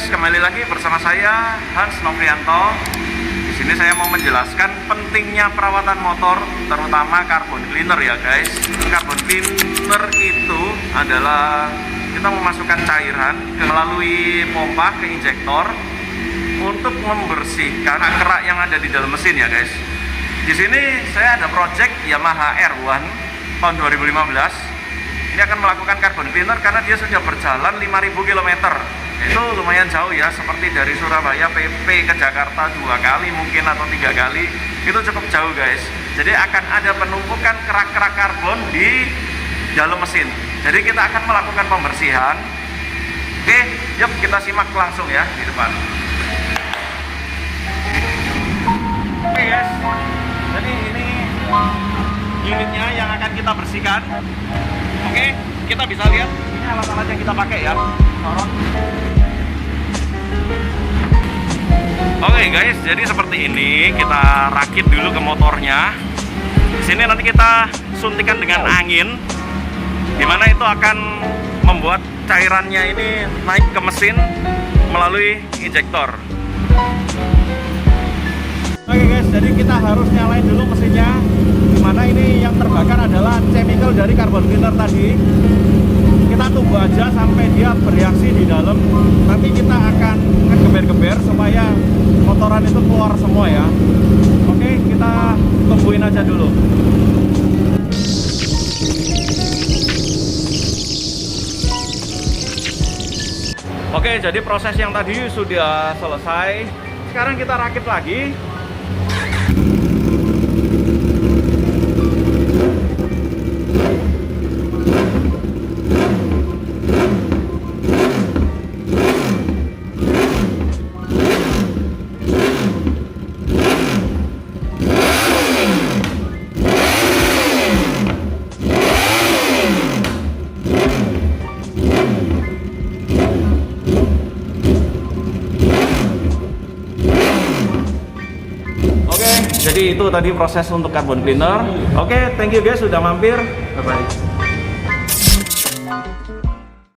guys, kembali lagi bersama saya Hans Novrianto. Di sini saya mau menjelaskan pentingnya perawatan motor, terutama carbon cleaner ya guys. Carbon cleaner itu adalah kita memasukkan cairan melalui pompa ke injektor untuk membersihkan kerak yang ada di dalam mesin ya guys. Di sini saya ada project Yamaha R1 tahun 2015. Ini akan melakukan carbon cleaner karena dia sudah berjalan 5.000 km. Itu lumayan jauh ya, seperti dari Surabaya PP ke Jakarta 2 kali mungkin atau 3 kali. Itu cukup jauh guys. Jadi akan ada penumpukan kerak-kerak karbon di dalam mesin. Jadi kita akan melakukan pembersihan. Oke, yuk kita simak langsung ya di depan. Oke guys, jadi ini unitnya yang akan kita bersihkan. Oke, kita bisa lihat ini alat-alat yang kita pakai ya. Oke guys, jadi seperti ini kita rakit dulu ke motornya. Di sini nanti kita suntikan dengan angin, dimana itu akan membuat cairannya ini naik ke mesin melalui injektor. Oke guys, jadi kita harus nyalain dulu mesinnya, dimana ini yang terbakar adalah chemical dari carbon cleaner tadi. Kita tunggu aja sampai dia bereaksi di dalam. Nanti kita akan ngegeber-geber supaya kotoran itu keluar semua ya. Oke, kita tungguin aja dulu. Oke, jadi proses yang tadi sudah selesai. Sekarang kita rakit lagi. Jadi itu tadi proses untuk carbon cleaner. Oke, thank you guys sudah mampir. Bye bye.